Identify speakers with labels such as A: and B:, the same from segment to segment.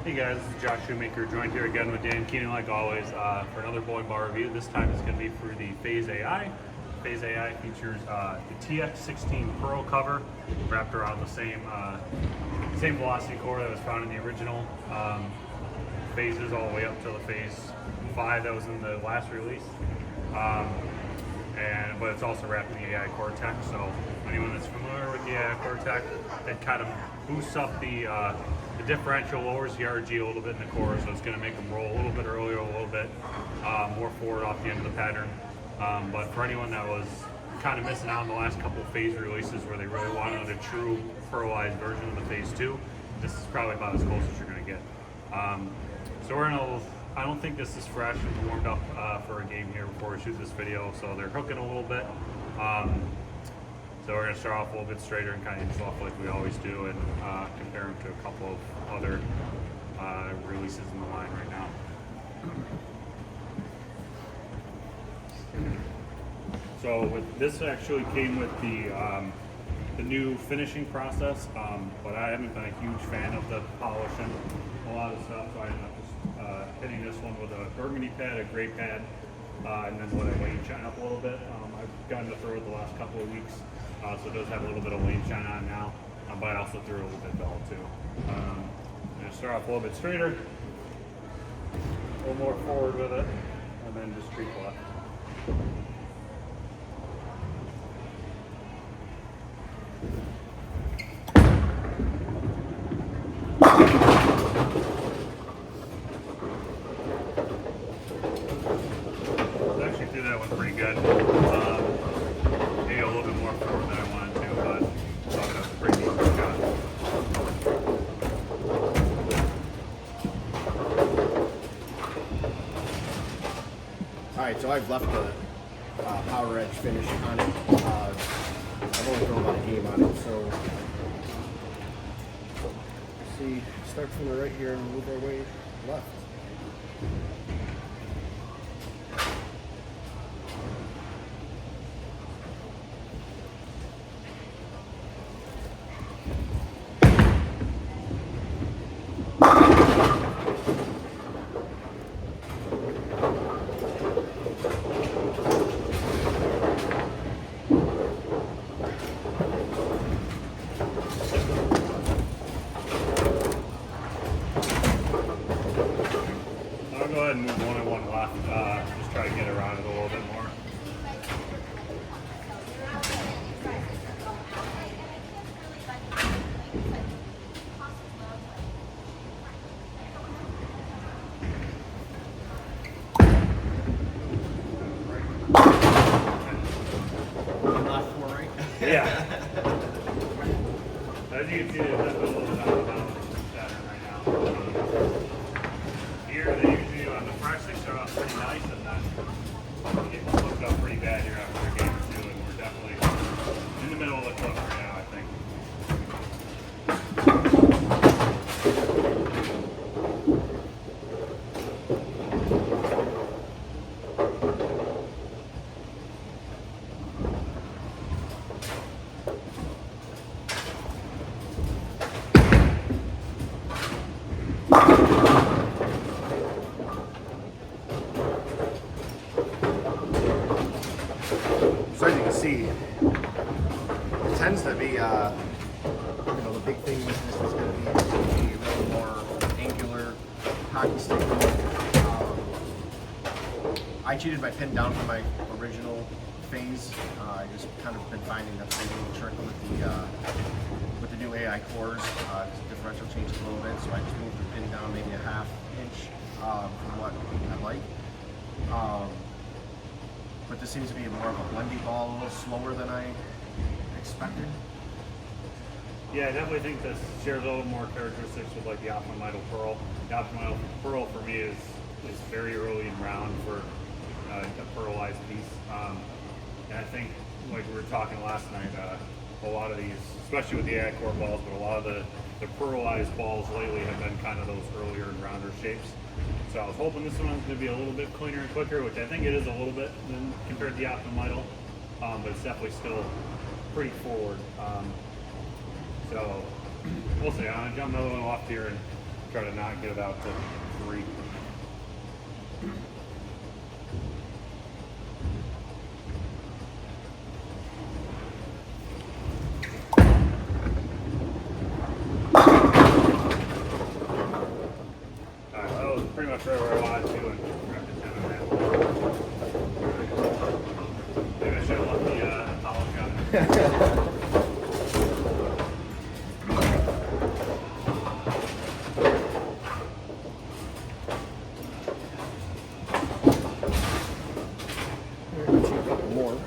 A: Hey guys, this is Josh Shoemaker, joined here again with Dan Keenan like always for another bowling ball review. This time it's going to be for the Phaze AI. Phaze AI features the TX16 Pearl cover wrapped around the same velocity core that was found in the original Phases all the way up to the Phaze 5 that was in the last release. But it's also wrapped in the AI core tech, so anyone that's familiar with the AI core tech, it kind of boosts up the differential, lowers the RG a little bit in the core, so it's going to make them roll a little bit earlier, a little bit more forward off the end of the pattern. But for anyone that was kind of missing out on the last couple of Phaze releases where they really wanted a true pearlized version of the Phaze 2, this is probably about as close as you're going to get. So we're going to, I don't think this is fresh and warmed up for a game here before we shoot this video, so they're hooking a little bit. So we're going to start off a little bit straighter and kind of ease off like we always do and compare them to a couple of other releases in the line right now. So this actually came with the new finishing process, but I haven't been a huge fan of the polishing a lot of stuff, so I ended up just hitting this one with a burgundy pad, a gray pad, and then let it lane shine up a little bit. I've gotten to throw it the last couple of weeks, so it does have a little bit of lane shine on now, but I also threw it a little bit dull too. I'm going to start off a little bit straighter, a little more forward with it, and then just creep left. I actually threw that one pretty good. Maybe a little bit more forward than I wanted to, but I thought that was a pretty decent shot.
B: Alright, so I've left the power edge finish on it. I've only thrown about a game on it, so see, start from the right here and move our way left.
A: I'll go ahead and move one and one left, just try to get around it a little bit more.
B: Left, four, right?
A: Yeah. As you can see, there's a little bit out of bounds pattern right now. Here, they usually on the fresh, they start off pretty nice, and then get hooked up pretty bad here after a game or two, and we're definitely in the middle of the club right now, I think.
B: So as you can see, it tends to be, the big thing with this is going to be a little more angular hockey stick. I cheated my pin down from my original Phaze. I just kind of been finding that's a little trick with the new AI cores. The differential changed a little bit, so I just moved the pin down maybe a half inch from what I like. But this seems to be more of a blendy ball, a little slower than I expected.
A: Yeah, I definitely think this shares a little more characteristics with like the Optimidal Pearl. The Optimidal Pearl for me is very early in round for a pearlized piece. And I think, like we were talking last night, a lot of these, especially with the AI core balls, but a lot of the pearlized balls lately have been kind of those earlier and rounder shapes. So I was hoping this one's going to be a little bit cleaner and quicker, which I think it is a little bit compared to the Optimidal, but it's definitely still pretty forward. So we'll see. I'm going to jump another one off here and try to not get it out to 3. Alright, that was pretty much right where I wanted to, and we're up to 10 on that. Maybe I should have left the Apollo gun.
B: Let's see a couple more.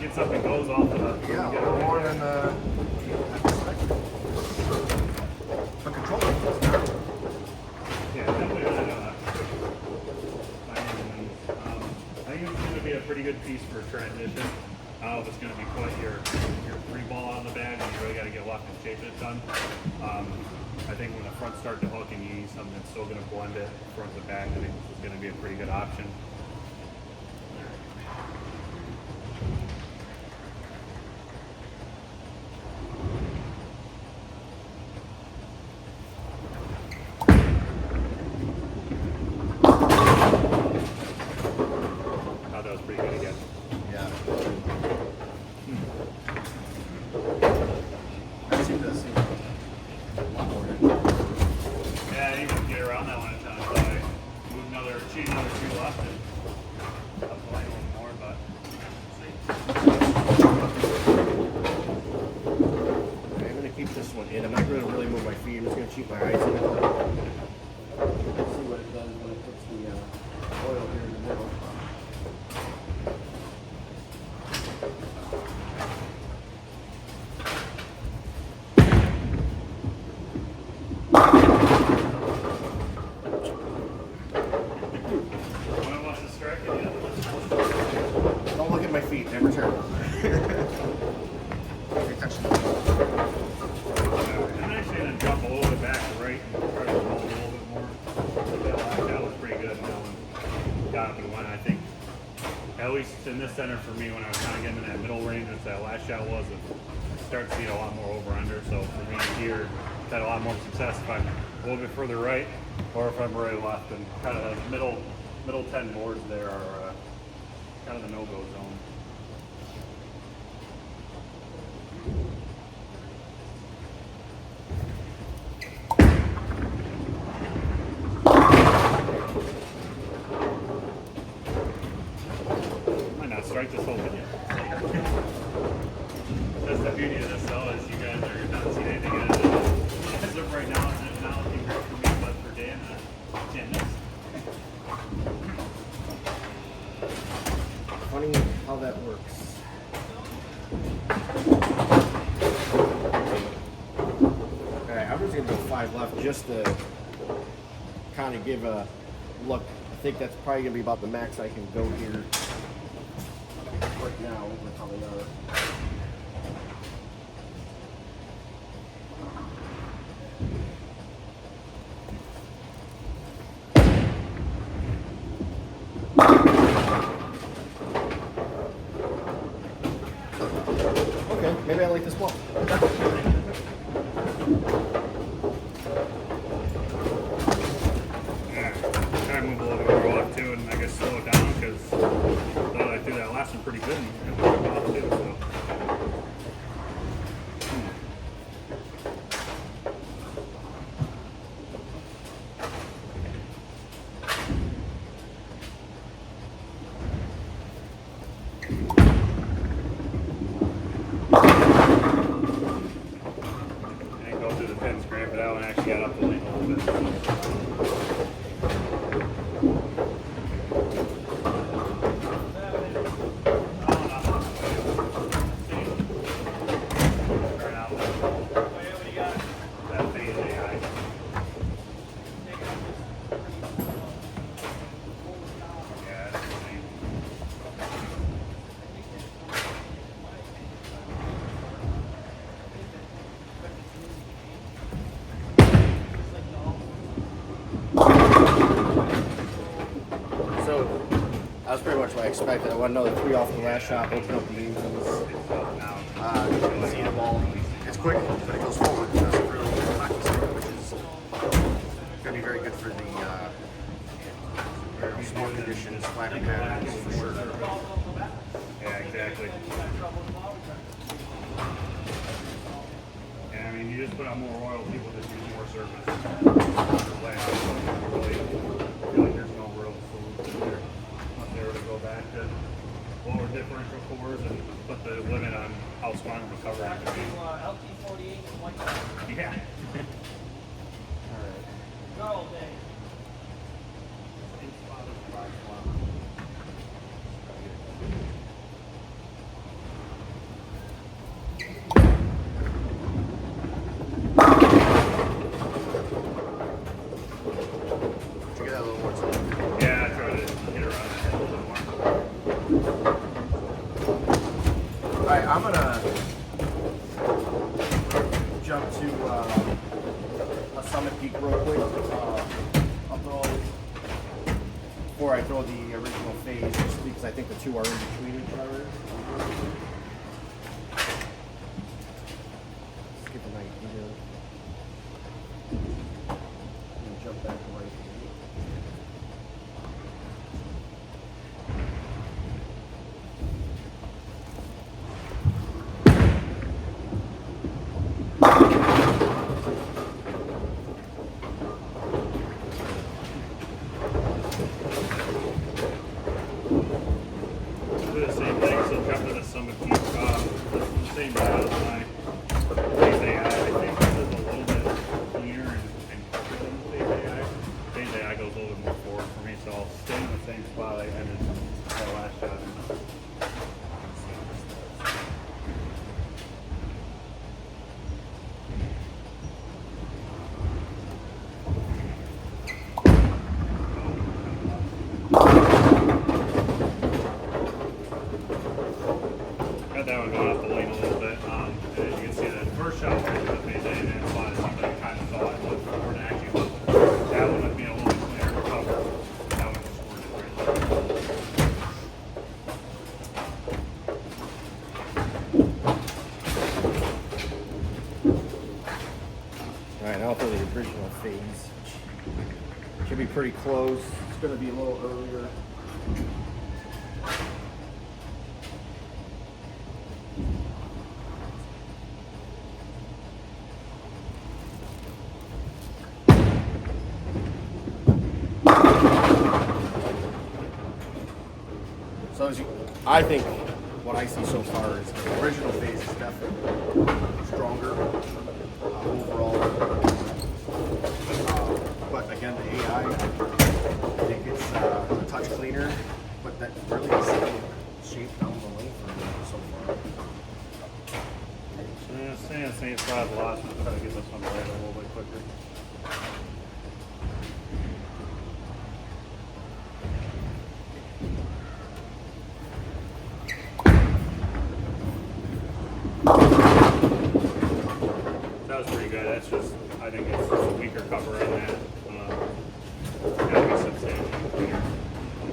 A: Get something goes off of the
B: Yeah, a little more than I expected. But control it.
A: Yeah, definitely not by any means. I think it's going to be a pretty good piece for transition. I don't know if it's going to be quite your free ball out of the bag, and you really got to get locked and shape it done. I think when the fronts start to hook and you need something that's still going to blend it front to back, I think this is going to be a pretty good option. That was pretty good again.
B: Yeah. I seem to see a lot more.
A: Yeah, you can get around that one at times. So I moved cheat another 2 left, and I'll play a little more, but
B: Okay, I'm going to keep this one in. I'm not going to really move my feet. I'm just going to keep my eyes in it. See what it does when it puts the oil here in the middle.
A: one wants to strike it, yeah.
B: Don't look at my feet. Never turn. Pay attention.
A: I'm actually going to jump a little bit back to right and try to roll a little bit more. That was pretty good. That one got up and went. I think, at least in this center for me, when I was kind of getting in that middle range, which that last shot was, I start seeing a lot more over-under. So for me here, I've had a lot more success if I'm a little bit further right or if I'm right left. And kind of the middle 10 boards there are kind of the no-go zone. Might not strike this whole video. That's the beauty of this though, is you guys are not seeing anything in it. As of right now, it's not looking great for me, but for Dan, Dan, this.
B: Funny how that works. Alright, I'm just going to go 5 left just to kind of give a look. I think that's probably going to be about the max I can go here right now with how they are. Okay, maybe I like this ball.
A: Yeah, try to move a little bit more left too, and I guess slow it down because I thought I threw that last one pretty good and it went off too. So.
B: was pretty much what I expected. I want another 3 off the last shot, open up the engines. See the ball. It's quick, but it goes forward. It doesn't really hockey stick, which is going to be very good for the small conditions, flapping patterns, for sure.
A: Yeah, exactly. And I mean, you just put out more oil, people just use more surface. Really feel like there's no real solution there. Unless they were to go back to lower differential cores and put the limit on how strong of a cover it can be.
C: LT48 and white.
A: Yeah.
C: Girl day.
B: Did you get that a little more time?
A: Yeah, I try to get around that a little bit more.
B: All right, I'm gonna jump to a Summit Peak real quick. I'll throw before I throw the original Phaze, just because I think the two are in between each other. Let's get the night here. I'm gonna jump back to right here.
A: Do the same thing, so jump to the Summit Peak. The same dial as my Phaze AI. I think this is a little bit cleaner and quicker than the Phaze AI. Phaze AI goes a little bit more forward for me, so I'll stay in the same spot I ended that last shot in. Got that one going off the lane a little bit. And as you can see, that first shot was the Phaze AI, and that spot is something I kind of thought it was forward and actually was. That one would be a little bit cleaner recover. That one just scored it right there.
B: All right, now for the original Phaze. Should be pretty close. It's going to be a little earlier. So as you, I think what I see so far is the original Phaze is definitely stronger overall. But again, the AI, I think it's a touch cleaner, but that really is shape down the lane for me so far.
A: Yeah, stay in the same spot as last one. Try to get this one right a little bit quicker. That was pretty good. That's just, I think it's just a weaker cover on that. That'll be substantially cleaner.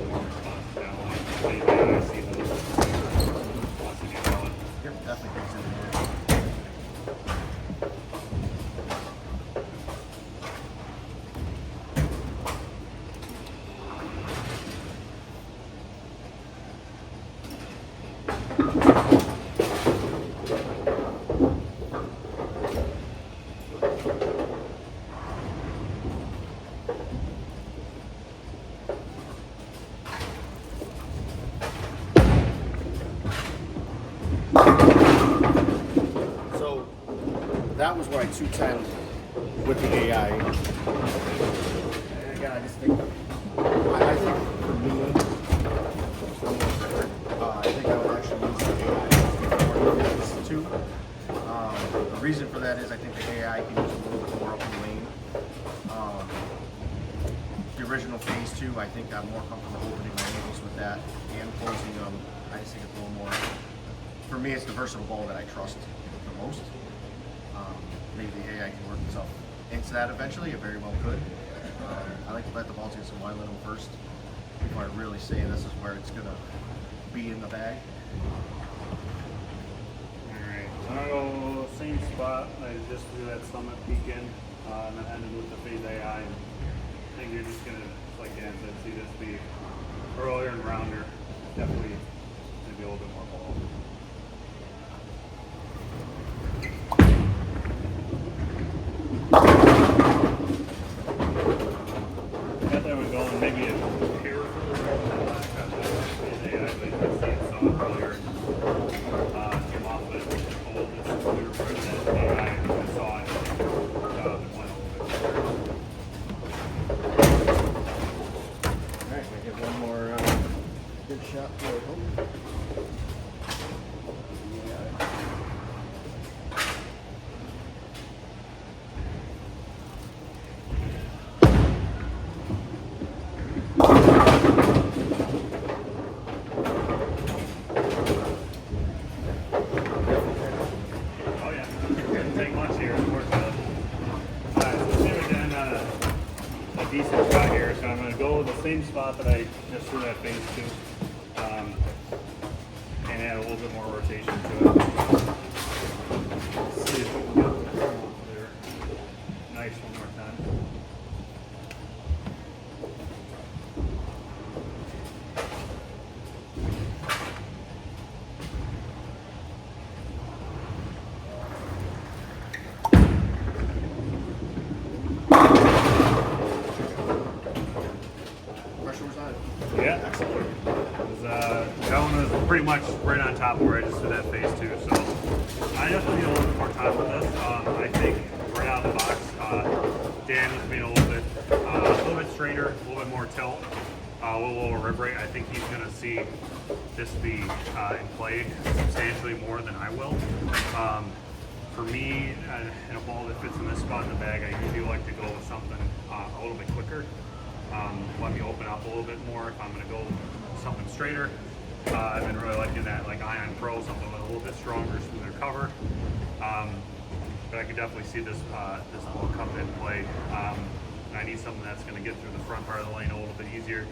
A: More response down line. Maybe I see those. Lots of get going.
B: Yep, definitely thinks in there. So that was where I 210 with the AI. And again, I just think, I think for me, I think I would actually use the AI more than these two. The reason for that is I think the AI can use a little bit more up in the lane. The original Phaze 2, I think I'm more comfortable opening my angles with that and closing them. I just think it's a little more, for me, it's the versatile ball that I trust the most. Maybe the AI can work itself into that eventually. It very well could. I like to let the ball take some wide little first. before I really say this is where it's gonna be in the bag.
A: Alright, so I'm gonna go same spot. I just threw that summit peak in, and then ended with the Phaze AI. And I think you're just gonna, like Dan said, see this be earlier and rounder. Definitely gonna be a little bit more ball. Got that one going, maybe a hair further over the last got that Phaze AI, but you can see it saw earlier. Came off of it a little bit, so we were putting that AI and I saw it. It went a little bit further.
B: Alright, we get one more good shot for it.
A: Oh yeah, didn't take much here. It worked out. Alright, so see we're getting a decent shot here. So I'm going to go with the same spot that I just threw that Phaze to, and add a little bit more rotation to it. See if we can get there. Nice, one more time.
B: Pressure was on.
A: Yeah, excellent. That one was pretty much right on top of where I just did that Phaze too. So I definitely need a little bit more time with this. I think right out of the box, Dan was being a little bit straighter, a little bit more tilt, a little lower rib rate. I think he's going to see this be in play substantially more than I will. For me, in a ball that fits in this spot in the bag, I usually like to go with something a little bit quicker. Let me open up a little bit more if I'm going to go something straighter. I've been really liking that like Ion Pro, something with a little bit stronger, smoother cover. But I could definitely see this this ball coming in play. And I need something that's going to get through the front part of the lane a little bit easier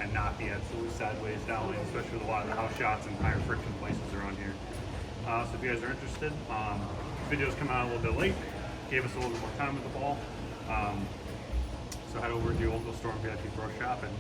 A: and not be absolutely sideways down lane, especially with a lot of the house shots and higher friction places around here. So if you guys are interested, videos come out a little bit late, gave us a little bit more time with the ball. So head over to your local store and VIP Pro Shop and